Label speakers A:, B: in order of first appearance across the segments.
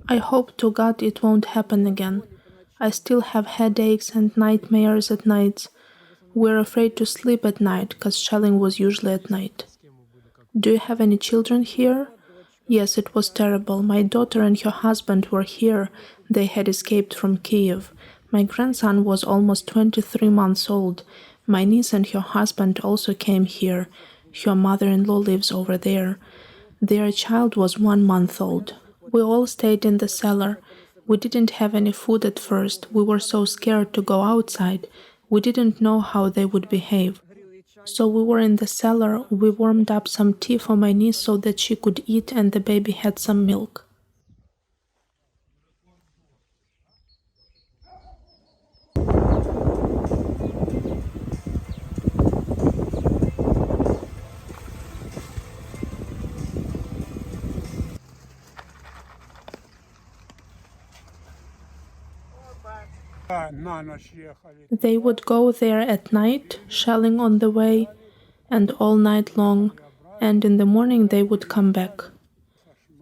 A: I hope to God it won't happen again. I still have headaches and nightmares at nights. We're afraid to sleep at night, because shelling was usually at night. Do you have any children here? Yes, it was terrible. My daughter and her husband were here. They had escaped from Kyiv. My grandson was almost 23 months old. My niece and her husband also came here. Her mother-in-law lives over there. Their child was 1 month old. We all stayed in the cellar. We didn't have any food at first. We were so scared to go outside. We didn't know how they would behave. So we were in the cellar. We warmed up some tea for my niece so that she could eat and the baby had some milk. They would go there at night, shelling on the way, and all night long, and in the morning they would come back.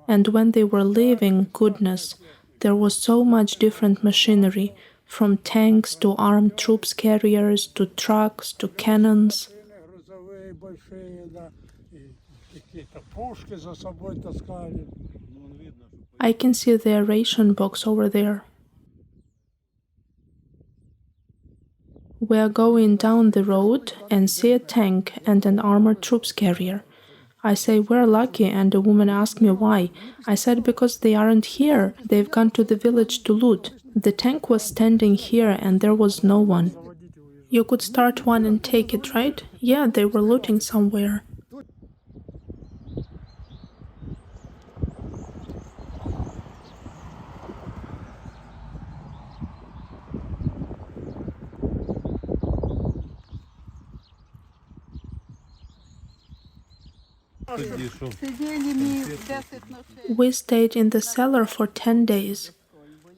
A: And when they were leaving, goodness, there was so much different machinery, from tanks to armed troops carriers to trucks to cannons. I can see their ration box over there. We are going down the road and see a tank and an armored troops carrier. I say, we're lucky, and a woman asked me why. I said, because they aren't here. They've gone to the village to loot. The tank was standing here and there was no one. You could start one and take it, right? Yeah, they were looting somewhere. We stayed in the cellar for 10 days.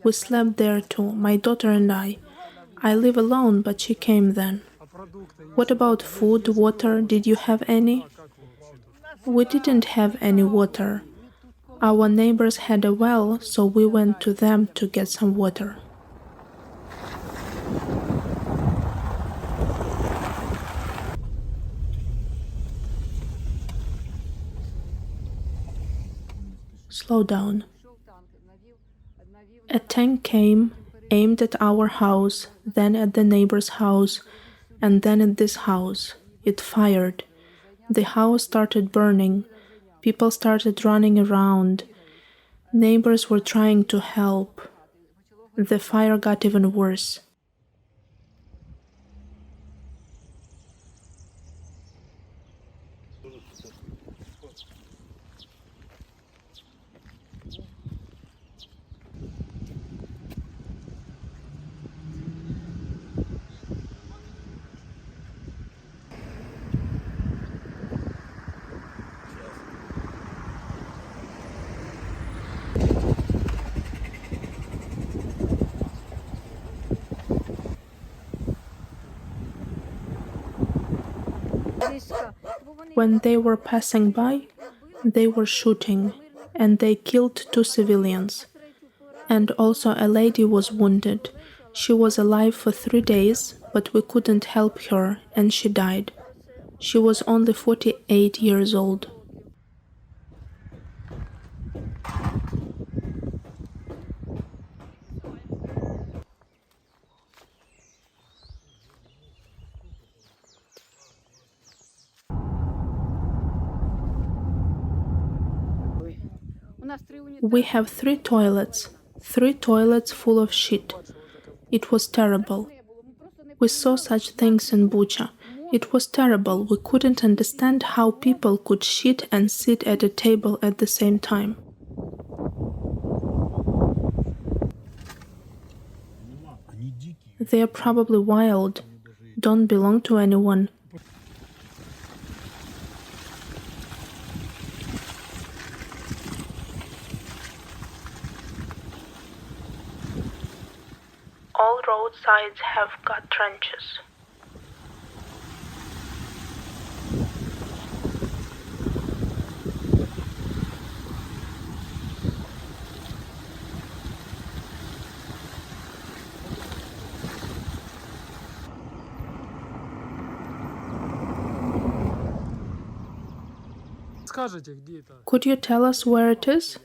A: We slept there too, my daughter and I. I live alone, but she came then. What about food, water? Did you have any? We didn't have any water. Our neighbors had a well, so we went to them to get some water. Slow down. A tank came, aimed at our house, then at the neighbor's house, and then at this house. It fired. The house started burning. People started running around. Neighbors were trying to help. The fire got even worse. When they were passing by, they were shooting, and they killed 2 civilians. And also a lady was wounded. She was alive for 3 days, but we couldn't help her, and she died. She was only 48 years old. We have 3 toilets full of shit. It was terrible. We saw such things in Bucha. It was terrible. We couldn't understand how people could shit and sit at a table at the same time. They are probably wild, don't belong to anyone. All roadsides have got trenches. Could you tell us where it is?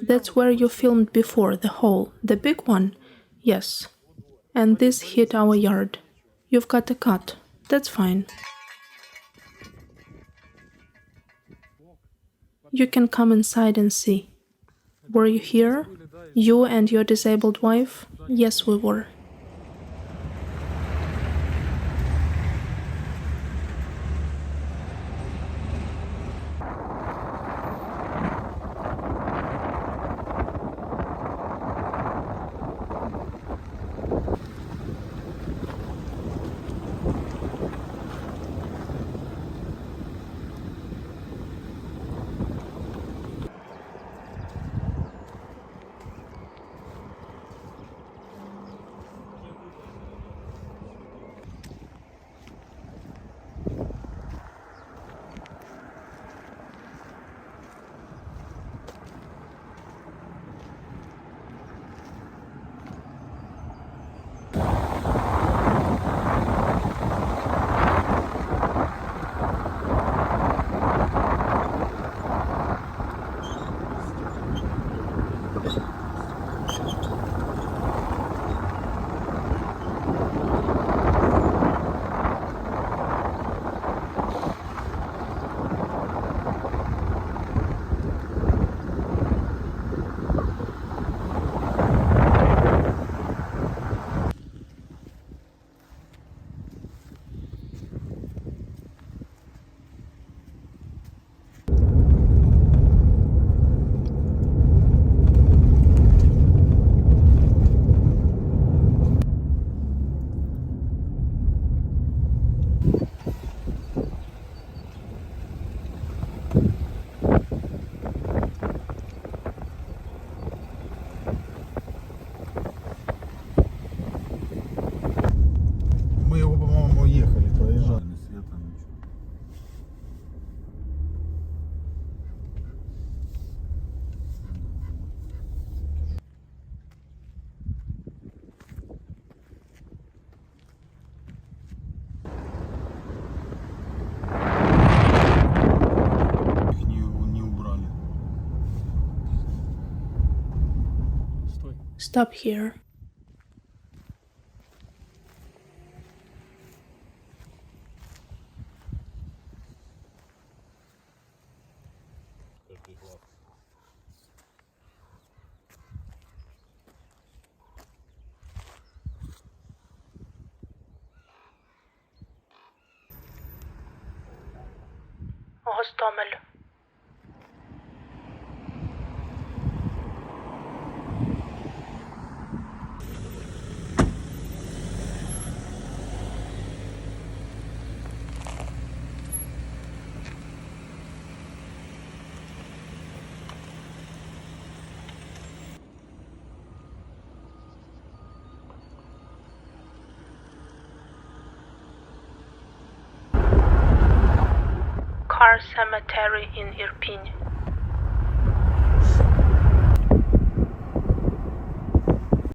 A: That's where you filmed before, the hole. The big one? Yes. And this hit our yard. You've got a cut. That's fine. You can come inside and see. Were you here? You and your disabled wife? Yes, we were. Stop here. Hostomel. Car cemetery in Irpin.